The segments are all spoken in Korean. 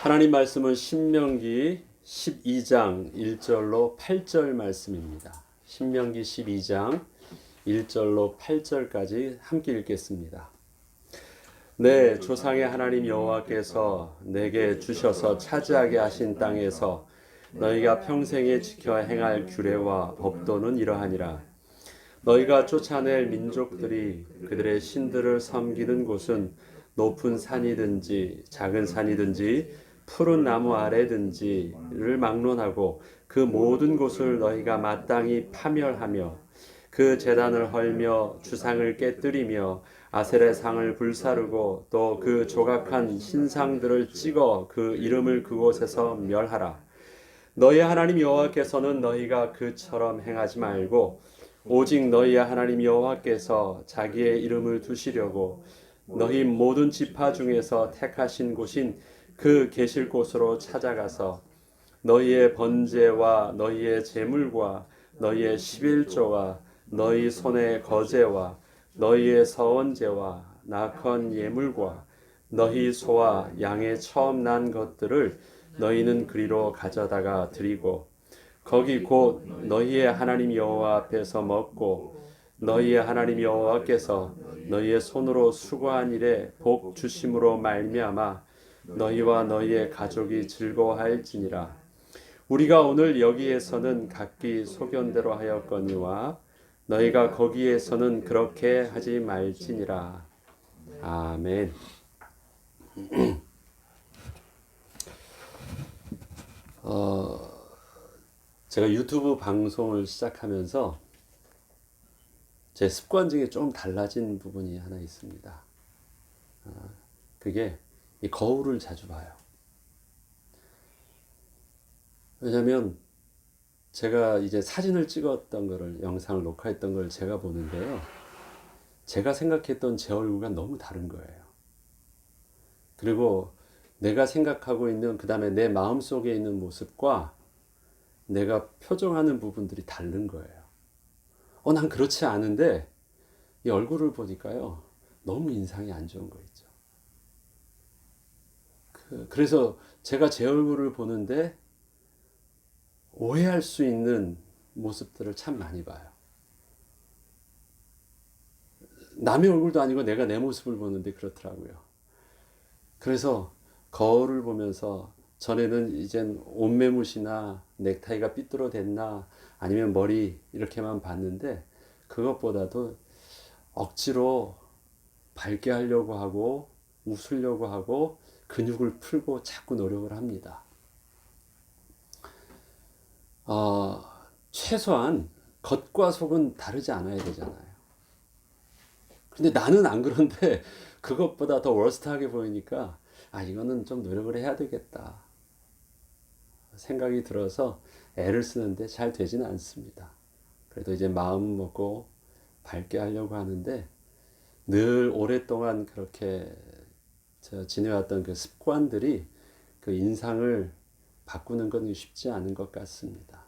하나님 말씀은 신명기 12장 1절로 8절 말씀입니다. 신명기 12장 1절로 8절까지 함께 읽겠습니다. 내 조상의 하나님 여호와께서 내게 주셔서 차지하게 하신 땅에서 너희가 평생에 지켜 행할 규례와 법도는 이러하니라. 너희가 쫓아낼 민족들이 그들의 신들을 섬기는 곳은 높은 산이든지 작은 산이든지 푸른 나무 아래든지를 막론하고 그 모든 곳을 너희가 마땅히 파멸하며 그 제단을 헐며 주상을 깨뜨리며 아셀의 상을 불사르고 또 그 조각한 신상들을 찍어 그 이름을 그곳에서 멸하라. 너희 하나님 여호와께서는 너희가 그처럼 행하지 말고 오직 너희의 하나님 여호와께서 자기의 이름을 두시려고 너희 모든 지파 중에서 택하신 곳인 그 계실 곳으로 찾아가서 너희의 번제와 너희의 제물과 너희의 십일조와 너희 손의 거제와 너희의 서원제와 낙헌 예물과 너희 소와 양의 처음 난 것들을 너희는 그리로 가져다가 드리고 거기 곧 너희의 하나님 여호와 앞에서 먹고 너희의 하나님 여호와께서 너희의 손으로 수고한 일에 복 주심으로 말미암아 너희와 너희의 가족이 즐거워할지니라. 우리가 오늘 여기에서는 각기 소견대로 하였거니와 너희가 거기에서는 그렇게 하지 말지니라. 아멘. 제가 유튜브 방송을 시작하면서 제 습관 중에 좀 달라진 부분이 하나 있습니다. 그게 이 거울을 자주 봐요. 왜냐면 제가 이제 사진을 찍었던 거를, 영상을 녹화했던 걸 제가 보는데요. 제가 생각했던 제 얼굴과 너무 다른 거예요. 그리고 내가 생각하고 있는, 그 다음에 내 마음속에 있는 모습과 내가 표정하는 부분들이 다른 거예요. 난 그렇지 않은데 이 얼굴을 보니까요, 너무 인상이 안 좋은 거 있죠. 그래서 제가 제 얼굴을 보는데 오해할 수 있는 모습들을 참 많이 봐요. 남의 얼굴도 아니고 내가 내 모습을 보는데 그렇더라고요. 그래서 거울을 보면서 전에는 이젠 옷매무시나 넥타이가 삐뚤어졌나 아니면 머리 이렇게만 봤는데 그것보다도 억지로 밝게 하려고 하고 웃으려고 하고 근육을 풀고 자꾸 노력을 합니다. 최소한 겉과 속은 다르지 않아야 되잖아요. 근데 나는 안 그런데 그것보다 더 워스트하게 보이니까 이거는 좀 노력을 해야 되겠다 생각이 들어서 애를 쓰는데 잘 되지는 않습니다. 그래도 이제 마음 먹고 밝게 하려고 하는데 늘 오랫동안 그렇게 지내왔던 그 습관들이 그 인상을 바꾸는 건 쉽지 않은 것 같습니다.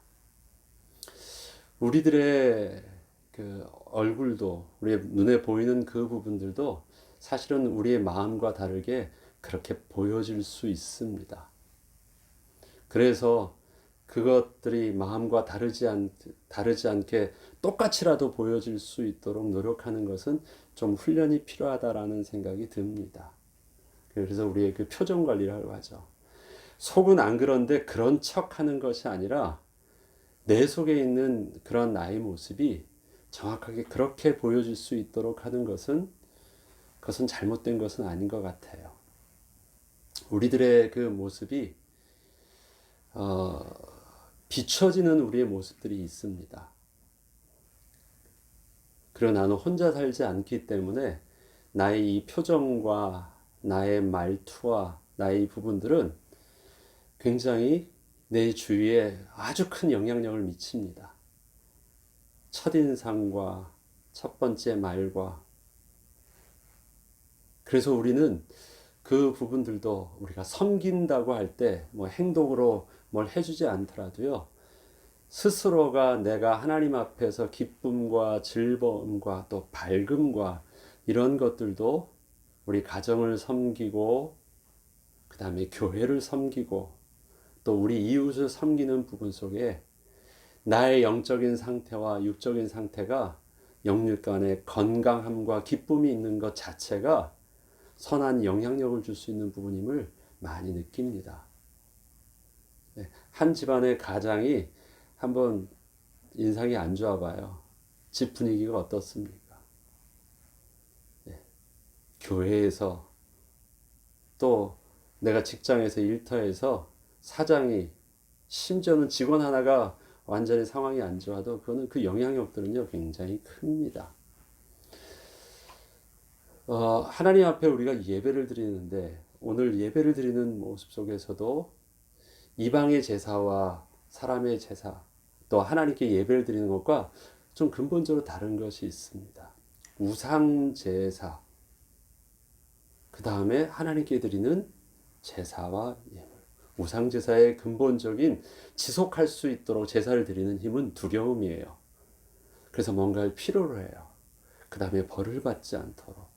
우리들의 그 얼굴도, 우리의 눈에 보이는 그 부분들도 사실은 우리의 마음과 다르게 그렇게 보여질 수 있습니다. 그래서 그것들이 마음과 다르지 않게 똑같이라도 보여질 수 있도록 노력하는 것은 좀 훈련이 필요하다라는 생각이 듭니다. 그래서 우리의 그 표정 관리를 하죠. 속은 안 그런데 그런 척 하는 것이 아니라 내 속에 있는 그런 나의 모습이 정확하게 그렇게 보여질 수 있도록 하는 그것은 잘못된 것은 아닌 것 같아요. 우리들의 그 모습이 비춰지는 우리의 모습들이 있습니다. 그리고 나는 혼자 살지 않기 때문에 나의 이 표정과 나의 말투와 나의 부분들은 굉장히 내 주위에 아주 큰 영향력을 미칩니다. 첫인상과 첫 번째 말과. 그래서 우리는 그 부분들도 우리가 섬긴다고 할 때 뭐 행동으로 뭘 해주지 않더라도요, 스스로가 내가 하나님 앞에서 기쁨과 즐거움과 또 밝음과 이런 것들도 우리 가정을 섬기고 그 다음에 교회를 섬기고 또 우리 이웃을 섬기는 부분 속에 나의 영적인 상태와 육적인 상태가 영육 간의 건강함과 기쁨이 있는 것 자체가 선한 영향력을 줄 수 있는 부분임을 많이 느낍니다. 한 집안의 가장이 한번 인상이 안 좋아 봐요. 집 분위기가 어떻습니까? 교회에서 또 내가 직장에서 일터에서 사장이 심지어는 직원 하나가 완전히 상황이 안 좋아도 그거는 그 영향력들은요 굉장히 큽니다. 하나님 앞에 우리가 예배를 드리는데 오늘 예배를 드리는 모습 속에서도 이방의 제사와 사람의 제사 또 하나님께 예배를 드리는 것과 좀 근본적으로 다른 것이 있습니다. 우상 제사 그 다음에 하나님께 드리는 제사와 예물. 우상 제사의 근본적인 지속할 수 있도록 제사를 드리는 힘은 두려움이에요. 그래서 뭔가를 필요로 해요. 그 다음에 벌을 받지 않도록.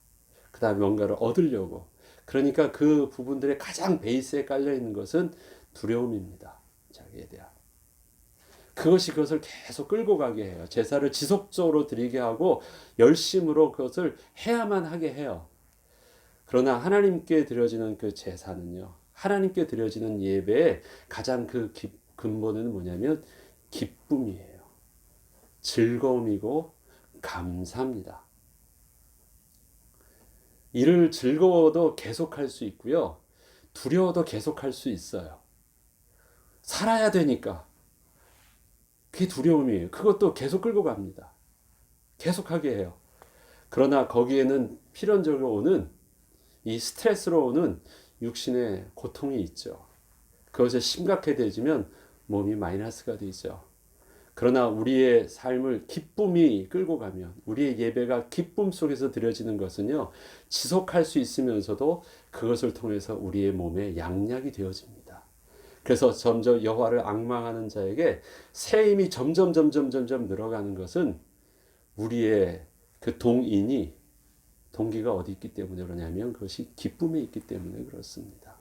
그 다음에 뭔가를 얻으려고. 그러니까 그 부분들의 가장 베이스에 깔려 있는 것은 두려움입니다. 자기에 대한. 그것을 계속 끌고 가게 해요. 제사를 지속적으로 드리게 하고 열심으로 그것을 해야만 하게 해요. 그러나 하나님께 드려지는 그 제사는요. 하나님께 드려지는 예배의 가장 그 근본은 뭐냐면 기쁨이에요. 즐거움이고 감사입니다. 이를 즐거워도 계속할 수 있고요. 두려워도 계속할 수 있어요. 살아야 되니까. 그게 두려움이에요. 그것도 계속 끌고 갑니다. 계속하게 해요. 그러나 거기에는 필연적으로 오는 이 스트레스로 오는 육신의 고통이 있죠. 그것이 심각해지면 몸이 마이너스가 되죠. 그러나 우리의 삶을 기쁨이 끌고 가면 우리의 예배가 기쁨 속에서 드려지는 것은요. 지속할 수 있으면서도 그것을 통해서 우리의 몸에 양약이 되어집니다. 그래서 점점 여호와를 앙망하는 자에게 새 힘이 점점 늘어가는 것은 우리의 그 동기가 어디 있기 때문에 그러냐면 그것이 기쁨에 있기 때문에 그렇습니다.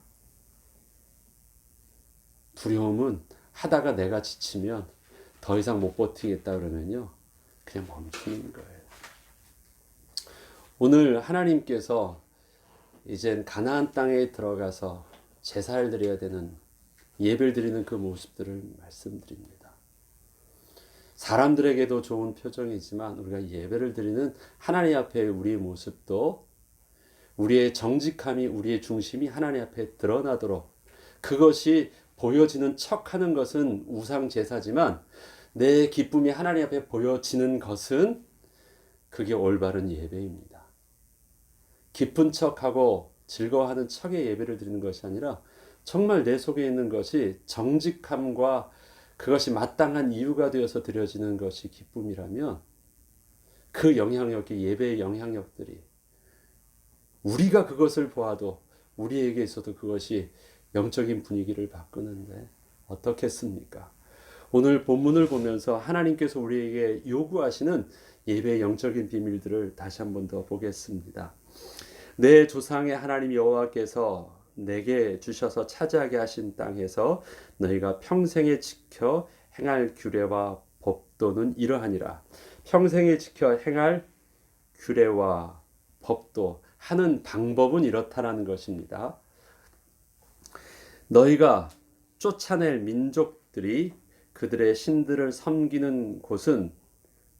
두려움은 하다가 내가 지치면 더 이상 못 버티겠다 그러면요. 그냥 멈추는 거예요. 오늘 하나님께서 이젠 가나안 땅에 들어가서 제사를 드려야 되는 예배를 드리는 그 모습들을 말씀드립니다. 사람들에게도 좋은 표정이지만 우리가 예배를 드리는 하나님 앞에 우리의 모습도 우리의 정직함이 우리의 중심이 하나님 앞에 드러나도록 그것이 보여지는 척하는 것은 우상 제사지만 내 기쁨이 하나님 앞에 보여지는 것은 그게 올바른 예배입니다. 기쁜 척하고 즐거워하는 척의 예배를 드리는 것이 아니라 정말 내 속에 있는 것이 정직함과 그것이 마땅한 이유가 되어서 드려지는 것이 기쁨이라면 그 영향력이 예배의 영향력들이 우리가 그것을 보아도 우리에게 있어도 그것이 영적인 분위기를 바꾸는데 어떻겠습니까? 오늘 본문을 보면서 하나님께서 우리에게 요구하시는 예배의 영적인 비밀들을 다시 한 번 더 보겠습니다. 내 조상의 하나님 여호와께서 내게 주셔서 차지하게 하신 땅에서 너희가 평생에 지켜 행할 규례와 법도는 이러하니라. 평생에 지켜 행할 규례와 법도 하는 방법은 이렇다라는 것입니다. 너희가 쫓아낼 민족들이 그들의 신들을 섬기는 곳은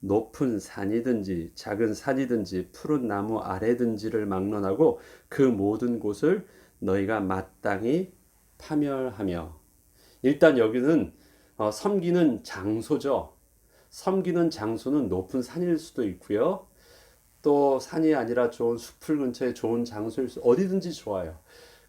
높은 산이든지 작은 산이든지 푸른 나무 아래든지를 막론하고 그 모든 곳을 너희가 마땅히 파멸하며. 일단 여기는 섬기는 장소죠. 섬기는 장소는 높은 산일 수도 있고요. 또 산이 아니라 좋은 숲을 근처에 좋은 장소일 수 어디든지 좋아요.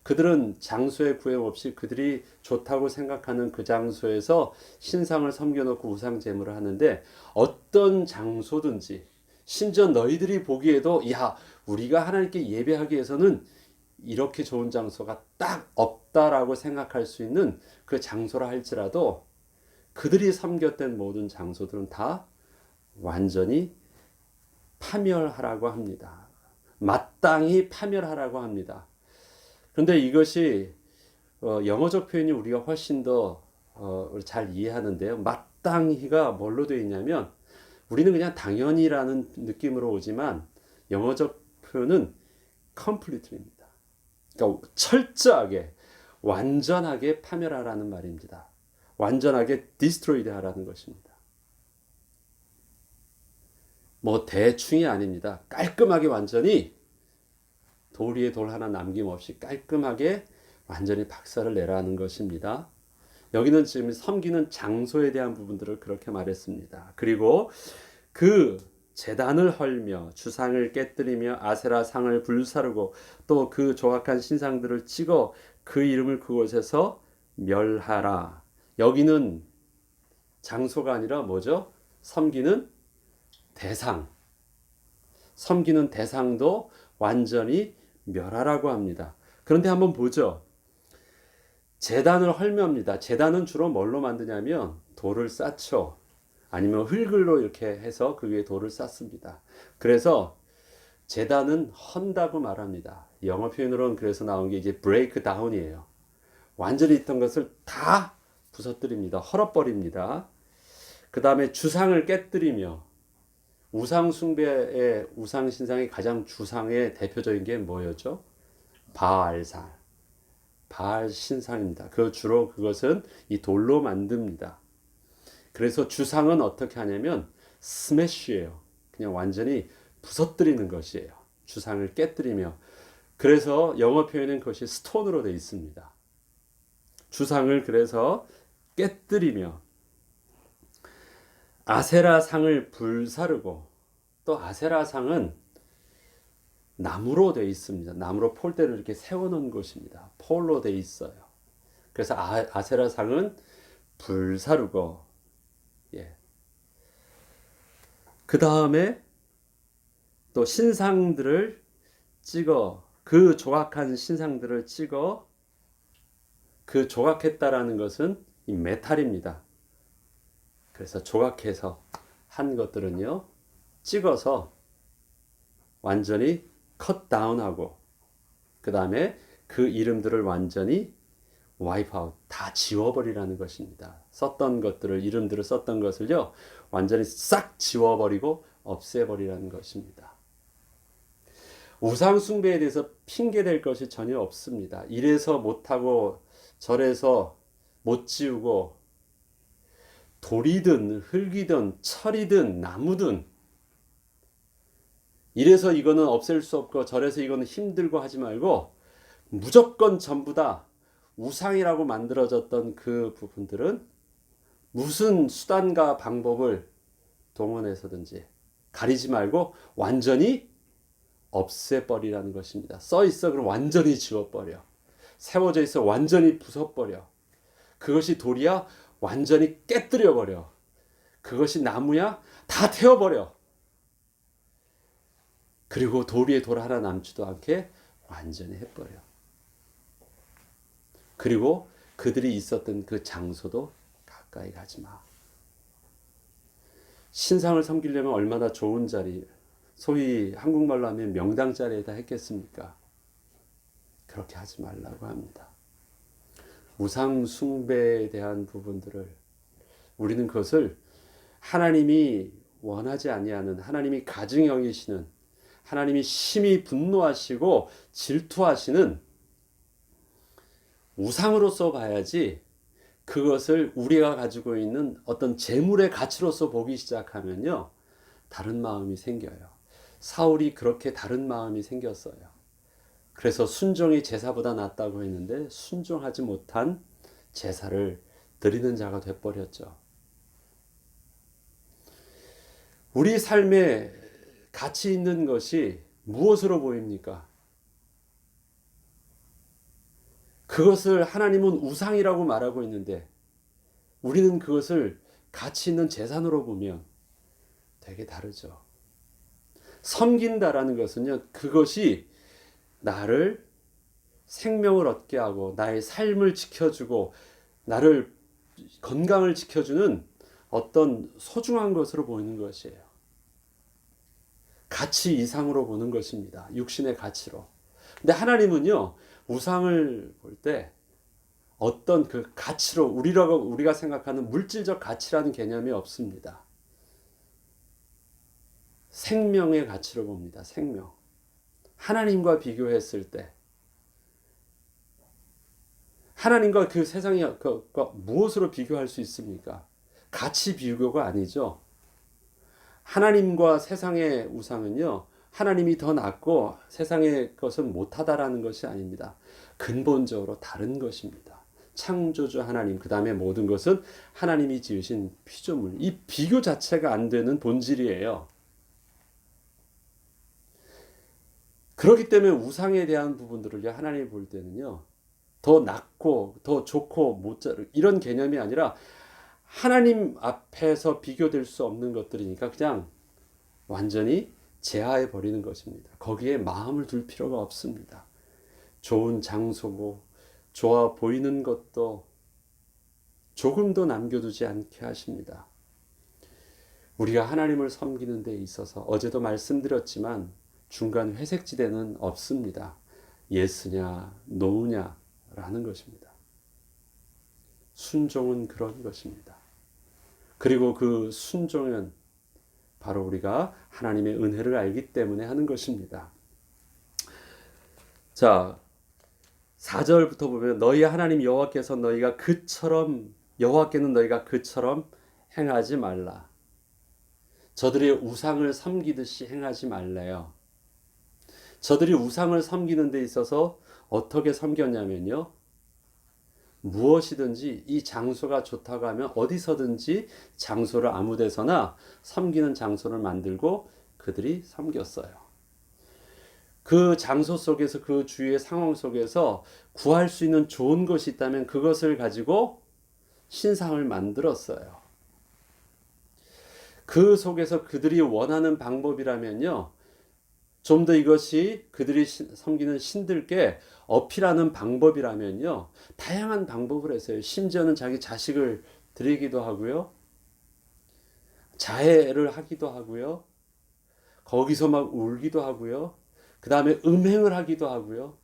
그들은 장소에 구애 없이 그들이 좋다고 생각하는 그 장소에서 신상을 섬겨놓고 우상 제물을 하는데 어떤 장소든지 심지어 너희들이 보기에도 야 우리가 하나님께 예배하기 위해서는 이렇게 좋은 장소가 딱 없다라고 생각할 수 있는 그 장소라 할지라도 그들이 섬겼던 모든 장소들은 다 완전히 파멸하라고 합니다. 마땅히 파멸하라고 합니다. 그런데 이것이 영어적 표현이 우리가 훨씬 더 잘 이해하는데요. 마땅히가 뭘로 되어 있냐면 우리는 그냥 당연히라는 느낌으로 오지만 영어적 표현은 completely입니다. 그러니까 철저하게 완전하게 파멸하라는 말입니다. 완전하게 destroyed 하라는 것입니다. 뭐 대충이 아닙니다. 깔끔하게 완전히 돌 위에 돌 하나 남김없이 깔끔하게 완전히 박살을 내라는 것입니다. 여기는 지금 섬기는 장소에 대한 부분들을 그렇게 말했습니다. 그리고 그 제단을 헐며 주상을 깨뜨리며 아세라 상을 불사르고 또 그 조각한 신상들을 찍어 그 이름을 그곳에서 멸하라. 여기는 장소가 아니라 뭐죠? 섬기는 대상. 섬기는 대상도 완전히 멸하라고 합니다. 그런데 한번 보죠. 제단을 헐며입니다. 제단은 주로 뭘로 만드냐면 돌을 쌓죠. 아니면 흙을로 이렇게 해서 그 위에 돌을 쌓습니다. 그래서 제단은 헌다고 말합니다. 영어 표현으로는 그래서 나온 게 이제 break down이에요. 완전히 있던 것을 다 부서뜨립니다. 헐어버립니다. 그 다음에 주상을 깨뜨리며 우상 숭배의 우상 신상의 가장 주상의 대표적인 게 뭐였죠? 바알상. 바알 신상입니다. 그 주로 그것은 이 돌로 만듭니다. 그래서 주상은 어떻게 하냐면 스매시예요. 그냥 완전히 부서뜨리는 것이에요. 주상을 깨뜨리며. 그래서 영어 표현은 그것이 스톤으로 되어 있습니다. 주상을 그래서 깨뜨리며 아세라 상을 불사르고 또 아세라 상은 나무로 되어 있습니다. 나무로 폴대를 이렇게 세워놓은 것입니다. 폴로 되어 있어요. 그래서 아세라 상은 불사르고, 예. 그 다음에 또 신상들을 찍어 그 조각한 신상들을 찍어 그 조각했다라는 것은 이 메탈입니다. 그래서 조각해서 한 것들은요 찍어서 완전히 컷 다운하고 그 다음에 그 이름들을 완전히 와이프 아웃 다 지워버리라는 것입니다. 썼던 것들을 이름들을 썼던 것을요 완전히 싹 지워버리고 없애버리라는 것입니다. 우상 숭배에 대해서 핑계댈 것이 전혀 없습니다. 이래서 못하고 저래서 못 지우고 돌이든 흙이든 철이든 나무든 이래서 이거는 없앨 수 없고 저래서 이거는 힘들고 하지 말고 무조건 전부 다 우상이라고 만들어졌던 그 부분들은 무슨 수단과 방법을 동원해서든지 가리지 말고 완전히 없애버리라는 것입니다. 써 있어 그럼 완전히 지워버려. 세워져 있어 완전히 부숴버려. 그것이 돌이야 완전히 깨뜨려버려. 그것이 나무야 다 태워버려. 그리고 돌 위에 돌 하나 남지도 않게 완전히 해버려. 그리고 그들이 있었던 그 장소도 가까이 가지 마. 신상을 섬기려면 얼마나 좋은 자리, 소위 한국말로 하면 명당 자리에다 했겠습니까? 그렇게 하지 말라고 합니다. 우상 숭배에 대한 부분들을 우리는 그것을 하나님이 원하지 아니하는 하나님이 가증히 여기시는 하나님이 심히 분노하시고 질투하시는 우상으로서 봐야지 그것을 우리가 가지고 있는 어떤 재물의 가치로서 보기 시작하면요 다른 마음이 생겨요. 사울이 그렇게 다른 마음이 생겼어요. 그래서 순종이 제사보다 낫다고 했는데 순종하지 못한 제사를 드리는 자가 돼버렸죠. 우리 삶에 가치 있는 것이 무엇으로 보입니까? 그것을 하나님은 우상이라고 말하고 있는데 우리는 그것을 가치 있는 재산으로 보면 되게 다르죠. 섬긴다라는 것은요, 그것이 나를 생명을 얻게 하고 나의 삶을 지켜주고 나를 건강을 지켜주는 어떤 소중한 것으로 보이는 것이에요. 가치 이상으로 보는 것입니다. 육신의 가치로. 근데 하나님은요, 우상을 볼 때 어떤 그 가치로 우리가 생각하는 물질적 가치라는 개념이 없습니다. 생명의 가치로 봅니다. 생명. 하나님과 비교했을 때 하나님과 그 세상이 무엇으로 비교할 수 있습니까? 가치 비교가 아니죠. 하나님과 세상의 우상은요, 하나님이 더 낫고 세상의 것은 못하다라는 것이 아닙니다. 근본적으로 다른 것입니다. 창조주 하나님, 그 다음에 모든 것은 하나님이 지으신 피조물. 이 비교 자체가 안 되는 본질이에요. 그렇기 때문에 우상에 대한 부분들을 하나님이 볼 때는요, 더 낫고 더 좋고 못자르 이런 개념이 아니라 하나님 앞에서 비교될 수 없는 것들이니까 그냥 완전히 제하해 버리는 것입니다. 거기에 마음을 둘 필요가 없습니다. 좋은 장소고 좋아 보이는 것도 조금도 남겨두지 않게 하십니다. 우리가 하나님을 섬기는 데 있어서 어제도 말씀드렸지만 중간 회색지대는 없습니다. 예스냐 노우냐라는 것입니다. 순종은 그런 것입니다. 그리고 그 순종은 바로 우리가 하나님의 은혜를 알기 때문에 하는 것입니다. 자, 4절부터 보면 너희 하나님 여호와께서 여호와께는 너희가 그처럼 행하지 말라. 저들이 우상을 섬기듯이 행하지 말래요. 저들이 우상을 섬기는 데 있어서 어떻게 섬겼냐면요. 무엇이든지 이 장소가 좋다고 하면 어디서든지 장소를 아무 데서나 섬기는 장소를 만들고 그들이 섬겼어요. 그 장소 속에서 그 주위의 상황 속에서 구할 수 있는 좋은 것이 있다면 그것을 가지고 신상을 만들었어요. 그 속에서 그들이 원하는 방법이라면요. 좀 더 이것이 그들이 섬기는 신들께 어필하는 방법이라면요. 다양한 방법을 했어요. 심지어는 자기 자식을 드리기도 하고요. 자해를 하기도 하고요. 거기서 막 울기도 하고요. 그 다음에 음행을 하기도 하고요.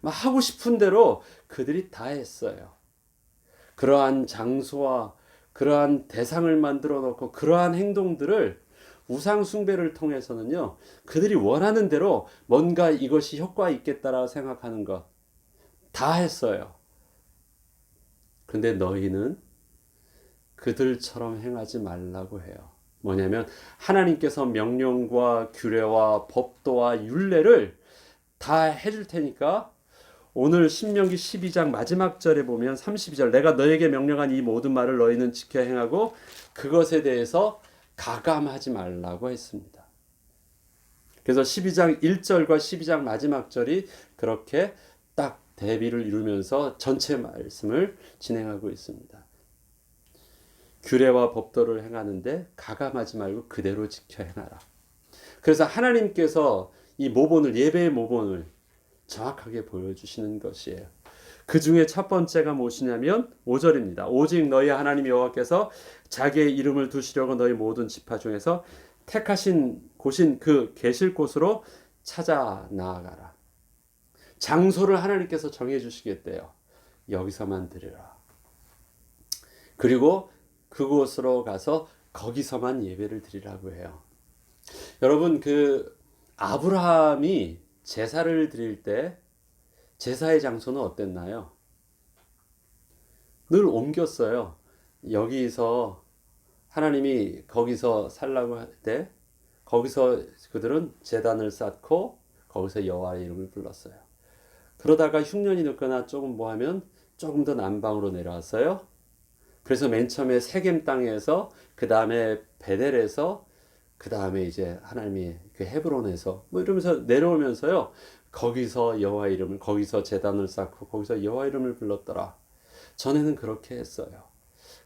막 하고 싶은 대로 그들이 다 했어요. 그러한 장소와 그러한 대상을 만들어 놓고 그러한 행동들을 우상 숭배를 통해서는요. 그들이 원하는 대로 뭔가 이것이 효과 있겠다라고 생각하는 것 다 했어요. 근데 너희는 그들처럼 행하지 말라고 해요. 뭐냐면 하나님께서 명령과 규례와 법도와 율례를 다 해줄 테니까 오늘 신명기 12장 마지막 절에 보면 32절 내가 너에게 명령한 이 모든 말을 너희는 지켜 행하고 그것에 대해서 가감하지 말라고 했습니다. 그래서 12장 1절과 12장 마지막 절이 그렇게 딱 대비를 이루면서 전체 말씀을 진행하고 있습니다. 규례와 법도를 행하는데 가감하지 말고 그대로 지켜 행하라. 그래서 하나님께서 이 모본을 예배의 모본을 정확하게 보여주시는 것이에요. 그 중에 첫 번째가 무엇이냐면 5절입니다. 오직 너희 하나님 여호와께서 자기의 이름을 두시려고 너희 모든 지파 중에서 택하신 곳인 그 계실 곳으로 찾아 나아가라. 장소를 하나님께서 정해 주시겠대요. 여기서만 드리라. 그리고 그곳으로 가서 거기서만 예배를 드리라고 해요. 여러분 그 아브라함이 제사를 드릴 때 제사의 장소는 어땠나요? 늘 옮겼어요. 여기서 하나님이 거기서 살라고 할 때 거기서 그들은 제단을 쌓고 거기서 여호와의 이름을 불렀어요. 그러다가 흉년이 늦거나 조금 뭐 하면 조금 더 남방으로 내려왔어요. 그래서 맨 처음에 세겜 땅에서 그 다음에 베델에서 그 다음에 이제 하나님이 그 헤브론에서 뭐 이러면서 내려오면서요. 거기서 여호와 이름을 거기서 제단을 쌓고 거기서 여호와 이름을 불렀더라. 전에는 그렇게 했어요.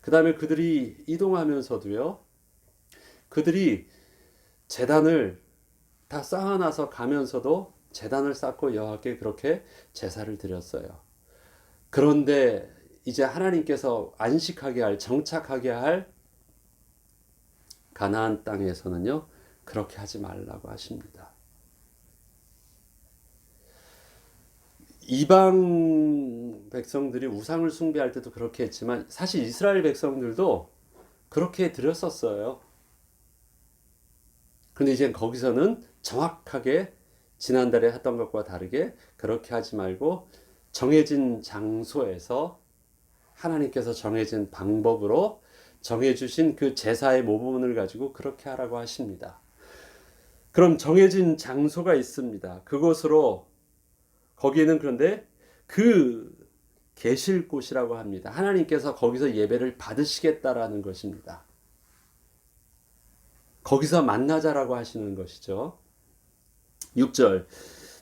그 다음에 그들이 이동하면서도요. 그들이 제단을 다 쌓아놔서 가면서도 제단을 쌓고 여호와께 그렇게 제사를 드렸어요. 그런데 이제 하나님께서 안식하게 할 정착하게 할 가나안 땅에서는요. 그렇게 하지 말라고 하십니다. 이방 백성들이 우상을 숭배할 때도 그렇게 했지만 사실 이스라엘 백성들도 그렇게 드렸었어요. 근데 이제 거기서는 정확하게 지난달에 했던 것과 다르게 그렇게 하지 말고 정해진 장소에서 하나님께서 정해진 방법으로 정해주신 그 제사의 모범을 가지고 그렇게 하라고 하십니다. 그럼 정해진 장소가 있습니다. 그곳으로 거기에는 그런데 그 계실 곳이라고 합니다. 하나님께서 거기서 예배를 받으시겠다라는 것입니다. 거기서 만나자라고 하시는 것이죠. 6절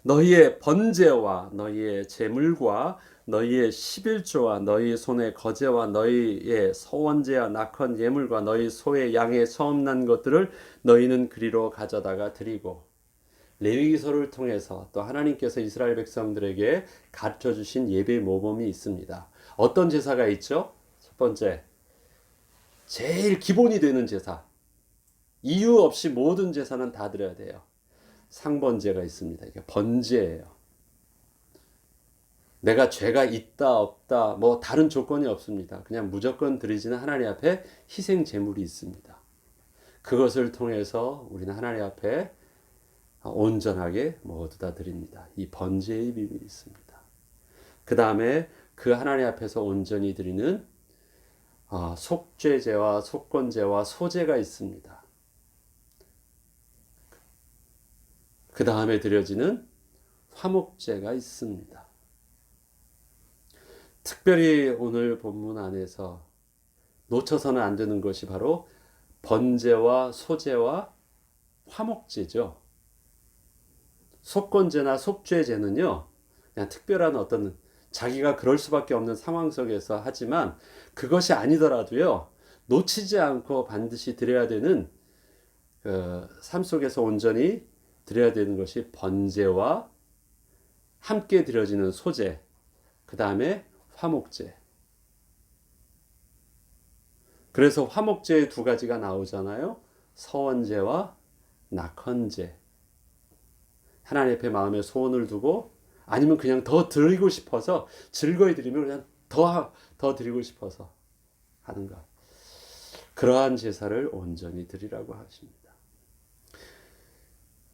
너희의 번제와 너희의 제물과 너희의 11조와 너희 손의 거제와 너희의 서원제와 낙헌 예물과 너희 소의 양의 처음 난 것들을 너희는 그리로 가져다가 드리고 레위기서를 통해서 또 하나님께서 이스라엘 백성들에게 가르쳐 주신 예배 모범이 있습니다. 어떤 제사가 있죠? 첫 번째, 제일 기본이 되는 제사. 이유 없이 모든 제사는 다 드려야 돼요. 상번제가 있습니다. 이게 번제예요. 내가 죄가 있다 없다 뭐 다른 조건이 없습니다. 그냥 무조건 드리지는 하나님 앞에 희생 제물이 있습니다. 그것을 통해서 우리는 하나님 앞에 온전하게 모두 다 드립니다. 이 번제의 비밀이 있습니다. 그 다음에 그 하나님 앞에서 온전히 드리는 속죄제와 속건제와 소제가 있습니다. 그 다음에 드려지는 화목제가 있습니다. 특별히 오늘 본문 안에서 놓쳐서는 안 되는 것이 바로 번제와 소제와 화목제죠. 속건제나 속죄제는요, 그냥 특별한 어떤 자기가 그럴 수밖에 없는 상황 속에서 하지만 그것이 아니더라도요, 놓치지 않고 반드시 드려야 되는 삶 속에서 온전히 드려야 되는 것이 번제와 함께 드려지는 소제, 그 다음에 화목제. 그래서 화목제의 두 가지가 나오잖아요. 서원제와 낙헌제. 하나님 앞에 마음에 소원을 두고 아니면 그냥 더 드리고 싶어서 즐거이 드리면 그냥 더 드리고 싶어서 하는 것. 그러한 제사를 온전히 드리라고 하십니다.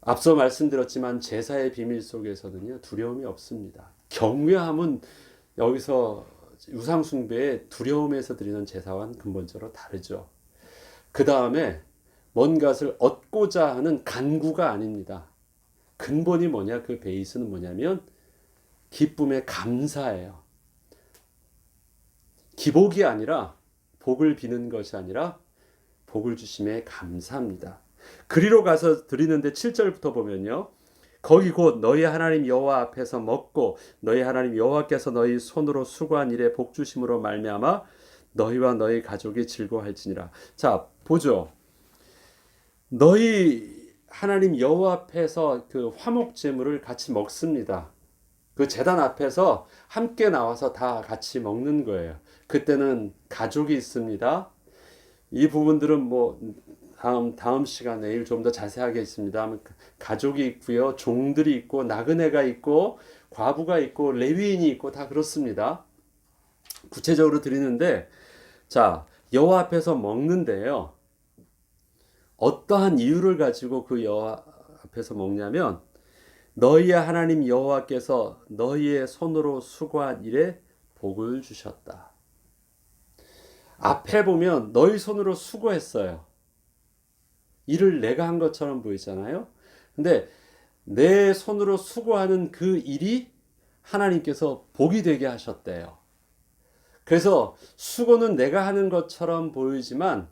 앞서 말씀드렸지만 제사의 비밀 속에서는요, 두려움이 없습니다. 경외함은 여기서 우상숭배의 두려움에서 드리는 제사와는 근본적으로 다르죠. 그 다음에 뭔가를 얻고자 하는 간구가 아닙니다. 근본이 뭐냐? 그 베이스는 뭐냐면 기쁨의 감사예요. 기복이 아니라 복을 비는 것이 아니라 복을 주심에 감사합니다. 그리로 가서 드리는데 7절부터 보면요. 거기 곧 너희 하나님 여호와 앞에서 먹고 너희 하나님 여호와께서 너희 손으로 수고한 일에 복 주심으로 말미암아 너희와 너희 가족이 즐거워할지니라. 자, 보죠. 너희 하나님 여호와 앞에서 그 화목 제물을 같이 먹습니다. 그 제단 앞에서 함께 나와서 다 같이 먹는 거예요. 그때는 가족이 있습니다. 이 부분들은 뭐 다음 시간에 내일 좀 더 자세하게 있습니다. 가족이 있고요, 종들이 있고, 나그네가 있고, 과부가 있고, 레위인이 있고 다 그렇습니다. 구체적으로 드리는데, 자, 여호와 앞에서 먹는데요. 어떠한 이유를 가지고 그 여호와 앞에서 먹냐면 너희의 하나님 여호와께서 너희의 손으로 수고한 일에 복을 주셨다. 앞에 보면 너희 손으로 수고했어요. 일을 내가 한 것처럼 보이잖아요. 근데 내 손으로 수고하는 그 일이 하나님께서 복이 되게 하셨대요. 그래서 수고는 내가 하는 것처럼 보이지만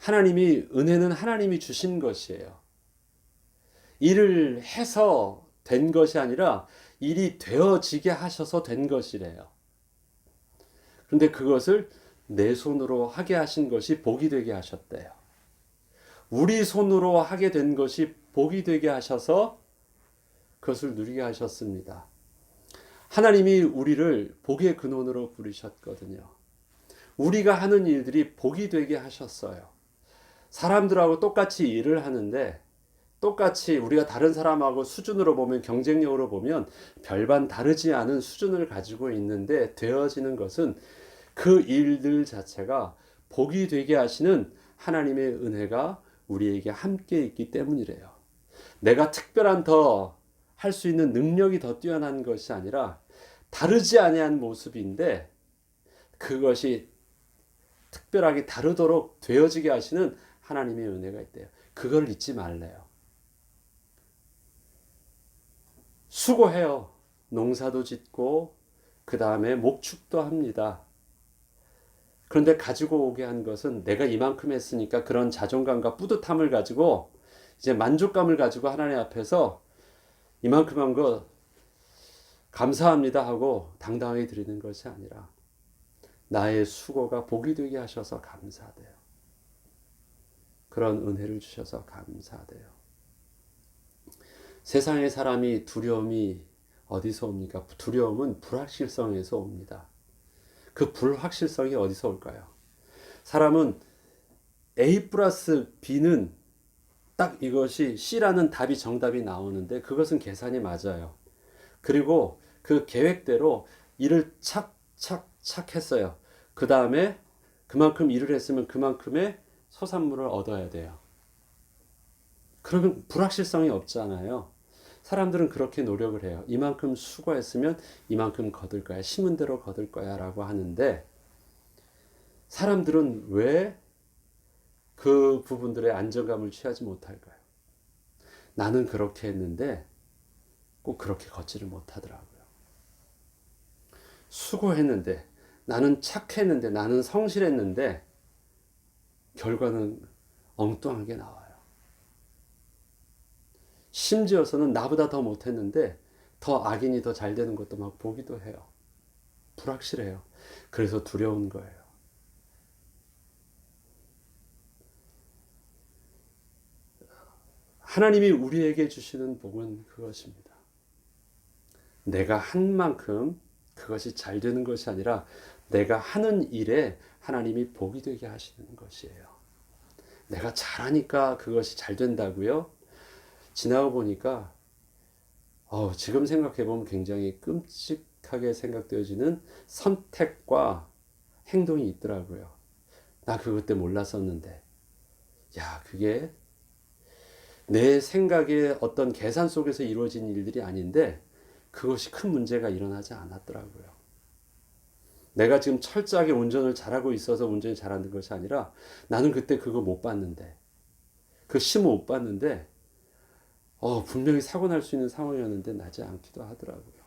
은혜는 하나님이 주신 것이에요. 일을 해서 된 것이 아니라 일이 되어지게 하셔서 된 것이래요. 그런데 그것을 내 손으로 하게 하신 것이 복이 되게 하셨대요. 우리 손으로 하게 된 것이 복이 되게 하셔서 그것을 누리게 하셨습니다. 하나님이 우리를 복의 근원으로 부르셨거든요. 우리가 하는 일들이 복이 되게 하셨어요. 사람들하고 똑같이 일을 하는데 똑같이 우리가 다른 사람하고 수준으로 보면 경쟁력으로 보면 별반 다르지 않은 수준을 가지고 있는데 되어지는 것은 그 일들 자체가 복이 되게 하시는 하나님의 은혜가 우리에게 함께 있기 때문이래요. 내가 특별한 더 할 수 있는 능력이 더 뛰어난 것이 아니라 다르지 아니한 모습인데 그것이 특별하게 다르도록 되어지게 하시는 하나님의 은혜가 있대요. 그걸 잊지 말래요. 수고해요. 농사도 짓고 그 다음에 목축도 합니다. 그런데 가지고 오게 한 것은 내가 이만큼 했으니까 그런 자존감과 뿌듯함을 가지고 이제 만족감을 가지고 하나님 앞에서 이만큼 한 거 감사합니다 하고 당당하게 드리는 것이 아니라 나의 수고가 복이 되게 하셔서 감사돼요. 그런 은혜를 주셔서 감사돼요. 세상의 사람이 두려움이 어디서 옵니까? 두려움은 불확실성에서 옵니다. 그 불확실성이 어디서 올까요? 사람은 A 플러스 B는 딱 이것이 C라는 답이 정답이 나오는데 그것은 계산이 맞아요. 그리고 그 계획대로 일을 착착착 했어요. 그 다음에 그만큼 일을 했으면 그만큼의 소산물을 얻어야 돼요. 그러면 불확실성이 없잖아요. 사람들은 그렇게 노력을 해요. 이만큼 수고했으면 이만큼 거둘 거야. 심은 대로 거둘 거야 라고 하는데 사람들은 왜 그 부분들의 안정감을 취하지 못할까요? 나는 그렇게 했는데 꼭 그렇게 걷지를 못하더라고요. 수고했는데 나는 착했는데 나는 성실했는데 결과는 엉뚱하게 나와요. 심지어서는 나보다 더 못했는데 더 악인이 더 잘 되는 것도 막 보기도 해요. 불확실해요. 그래서 두려운 거예요. 하나님이 우리에게 주시는 복은 그것입니다. 내가 한 만큼 그것이 잘 되는 것이 아니라 내가 하는 일에 하나님이 복이 되게 하시는 것이에요. 내가 잘하니까 그것이 잘 된다고요? 지나고 보니까 지금 생각해보면 굉장히 끔찍하게 생각되어지는 선택과 행동이 있더라고요. 나 그것 때 몰랐었는데 그게 내 생각의 어떤 계산 속에서 이루어진 일들이 아닌데 그것이 큰 문제가 일어나지 않았더라고요. 내가 지금 철저하게 운전을 잘하고 있어서 운전이 잘하는 것이 아니라 나는 그때 그거 못 봤는데 그 시모 못 봤는데 분명히 사고 날 수 있는 상황이었는데 나지 않기도 하더라고요.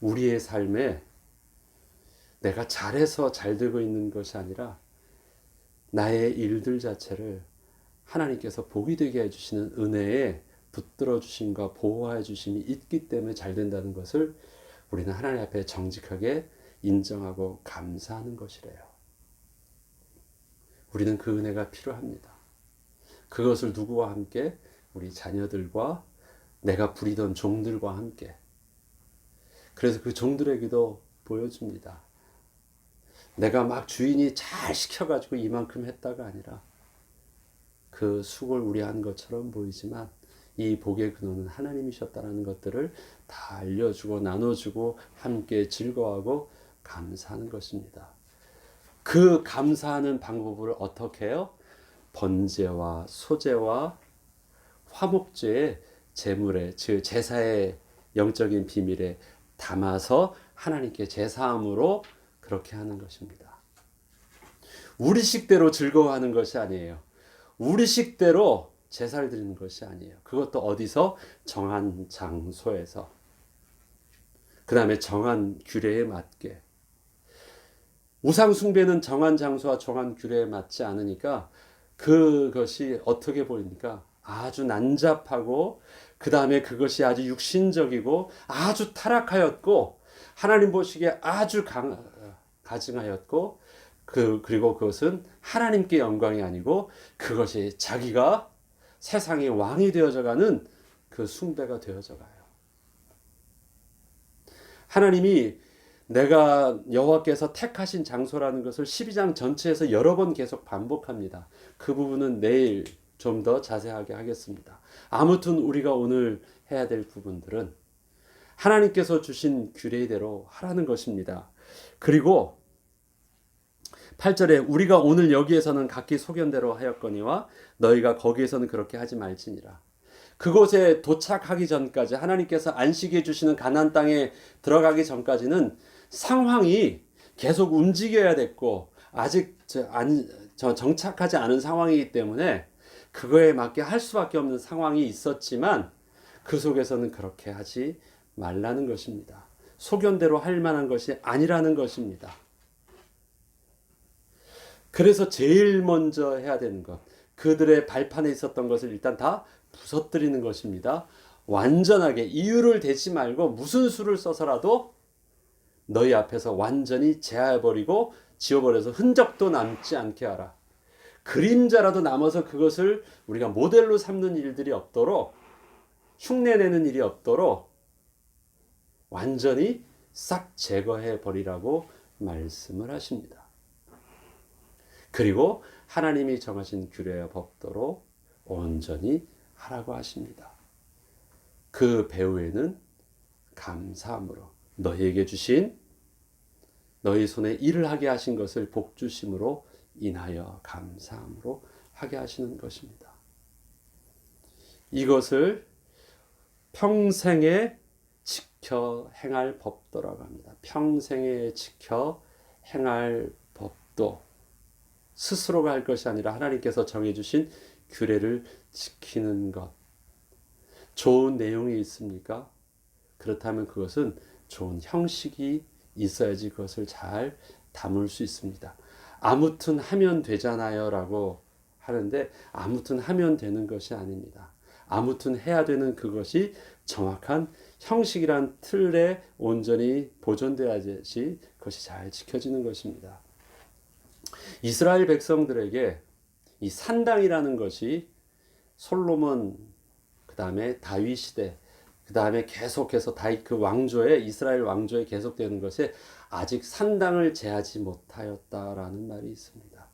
우리의 삶에 내가 잘해서 잘 되고 있는 것이 아니라 나의 일들 자체를 하나님께서 복이 되게 해주시는 은혜에 붙들어 주심과 보호해 주심이 있기 때문에 잘 된다는 것을 우리는 하나님 앞에 정직하게 인정하고 감사하는 것이래요. 우리는 그 은혜가 필요합니다. 그것을 누구와 함께? 우리 자녀들과 내가 부리던 종들과 함께. 그래서 그 종들에게도 보여줍니다. 내가 막 주인이 잘 시켜가지고 이만큼 했다가 아니라 그 수고를 우리 한 것처럼 보이지만 이 복의 근원은 하나님이셨다는 것들을 다 알려주고 나눠주고 함께 즐거워하고 감사하는 것입니다. 그 감사하는 방법을 어떻게 해요? 번제와 소제와 화목제의 제물에 즉 제사의 영적인 비밀에 담아서 하나님께 제사함으로 그렇게 하는 것입니다. 우리 식대로 즐거워하는 것이 아니에요. 우리 식대로 제사를 드리는 것이 아니에요. 그것도 어디서? 정한 장소에서. 그 다음에 정한 규례에 맞게. 우상 숭배는 정한 장소와 정한 규례에 맞지 않으니까 그것이 어떻게 보입니까? 아주 난잡하고 그 다음에 그것이 아주 육신적이고 아주 타락하였고 하나님 보시기에 아주 가증하였고 그리고 그것은 하나님께 영광이 아니고 그것이 자기가 세상의 왕이 되어져가는 그 숭배가 되어져가요. 하나님이 내가 여호와께서 택하신 장소라는 것을 12장 전체에서 여러 번 계속 반복합니다. 그 부분은 내일 좀 더 자세하게 하겠습니다. 아무튼 우리가 오늘 해야 될 부분들은 하나님께서 주신 규례대로 하라는 것입니다. 그리고 8절에 우리가 오늘 여기에서는 각기 소견대로 하였거니와 너희가 거기에서는 그렇게 하지 말지니라. 그곳에 도착하기 전까지 하나님께서 안식해 주시는 가나안 땅에 들어가기 전까지는 상황이 계속 움직여야 됐고 아직 정착하지 않은 상황이기 때문에 그거에 맞게 할 수밖에 없는 상황이 있었지만 그 속에서는 그렇게 하지 말라는 것입니다. 소견대로 할 만한 것이 아니라는 것입니다. 그래서 제일 먼저 해야 되는 것, 그들의 발판에 있었던 것을 일단 다 부서뜨리는 것입니다. 완전하게 이유를 대지 말고 무슨 수를 써서라도 너희 앞에서 완전히 제하여버리고 지워버려서 흔적도 남지 않게 하라. 그림자라도 남아서 그것을 우리가 모델로 삼는 일들이 없도록, 흉내내는 일이 없도록 완전히 싹 제거해 버리라고 말씀을 하십니다. 그리고 하나님이 정하신 규례와 법도로 온전히 하라고 하십니다. 그 배후에는 감사함으로 너희에게 주신 너희 손에 일을 하게 하신 것을 복주심으로 인하여 감사함으로 하게 하시는 것입니다. 이것을 평생에 지켜 행할 법도라고 합니다. 평생에 지켜 행할 법도. 스스로가 할 것이 아니라 하나님께서 정해주신 규례를 지키는 것. 좋은 내용이 있습니까? 그렇다면 그것은 좋은 형식이 있어야지 그것을 잘 담을 수 있습니다. 아무튼 하면 되잖아요 라고 하는데 아무튼 하면 되는 것이 아닙니다. 아무튼 해야 되는 그것이 정확한 형식이란 틀에 온전히 보존되어야지 그것이 잘 지켜지는 것입니다. 이스라엘 백성들에게 이 산당이라는 것이 솔로몬, 그 다음에 다윗 시대, 그 다음에 계속해서 다윗 그 왕조에 이스라엘 왕조에 계속되는 것에 아직 산당을 제하지 못하였다라는 말이 있습니다.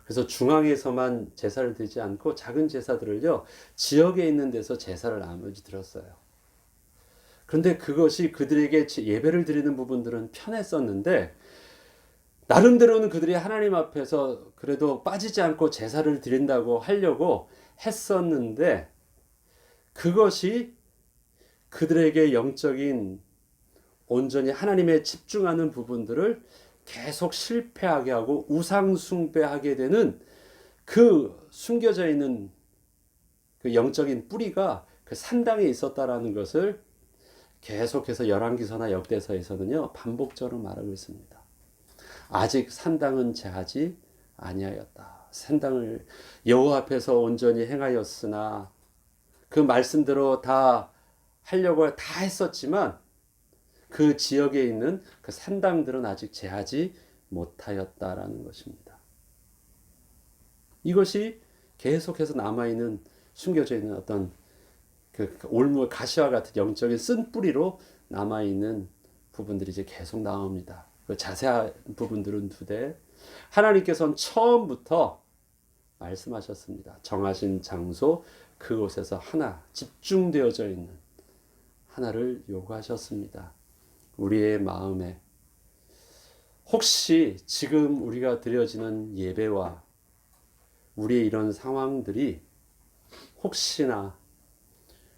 그래서 중앙에서만 제사를 드리지 않고 작은 제사들을요 지역에 있는 데서 제사를 나머지 드렸어요. 그런데 그것이 그들에게 예배를 드리는 부분들은 편했었는데 나름대로는 그들이 하나님 앞에서 그래도 빠지지 않고 제사를 드린다고 하려고 했었는데 그것이 그들에게 영적인 온전히 하나님에 집중하는 부분들을 계속 실패하게 하고 우상 숭배하게 되는 그 숨겨져 있는 그 영적인 뿌리가 그 산당에 있었다라는 것을 계속해서 열왕기서나 역대서에서는요 반복적으로 말하고 있습니다. 아직 산당은 제하지 아니하였다. 산당을 여호와 앞에서 온전히 행하였으나 그 말씀대로 다 하려고 다 했었지만 그 지역에 있는 그 산당들은 아직 제하지 못하였다라는 것입니다. 이것이 계속해서 남아있는 숨겨져 있는 어떤 그 올무 가시와 같은 영적인 쓴뿌리로 남아있는 부분들이 이제 계속 나옵니다. 그 자세한 부분들은 두되 하나님께서는 처음부터 말씀하셨습니다. 정하신 장소 그곳에서 하나 집중되어져 있는 하나를 요구하셨습니다. 우리의 마음에 혹시 지금 우리가 드려지는 예배와 우리의 이런 상황들이 혹시나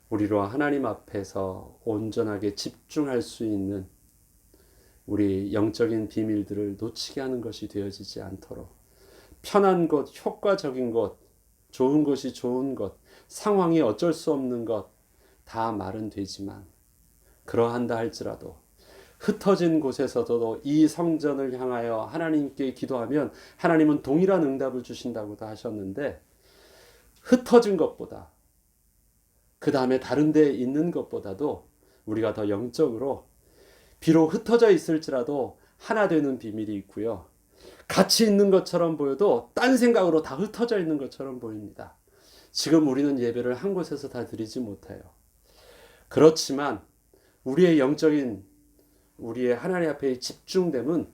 우리로 하나님 앞에서 온전하게 집중할 수 있는 우리 영적인 비밀들을 놓치게 하는 것이 되어지지 않도록 편한 것, 효과적인 것, 좋은 것이 좋은 것, 상황이 어쩔 수 없는 것 다 말은 되지만 그러한다 할지라도 흩어진 곳에서도 이 성전을 향하여 하나님께 기도하면 하나님은 동일한 응답을 주신다고도 하셨는데 흩어진 것보다 그 다음에 다른 데 있는 것보다도 우리가 더 영적으로 비록 흩어져 있을지라도 하나 되는 비밀이 있고요. 같이 있는 것처럼 보여도 딴 생각으로 다 흩어져 있는 것처럼 보입니다. 지금 우리는 예배를 한 곳에서 다 드리지 못해요. 그렇지만 우리의 영적인 우리의 하나님 앞에 집중됨은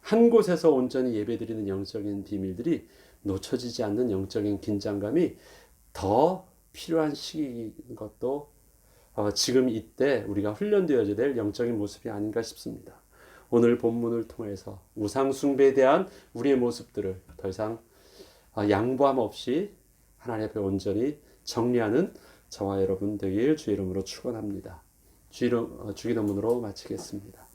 한 곳에서 온전히 예배드리는 영적인 비밀들이 놓쳐지지 않는 영적인 긴장감이 더 필요한 시기인 것도 지금 이때 우리가 훈련되어야 될 영적인 모습이 아닌가 싶습니다. 오늘 본문을 통해서 우상 숭배에 대한 우리의 모습들을 더 이상 양보함 없이 하나님 앞에 온전히 정리하는 저와 여러분 되길 주의 이름으로 축원합니다. 주기도문으로 마치겠습니다.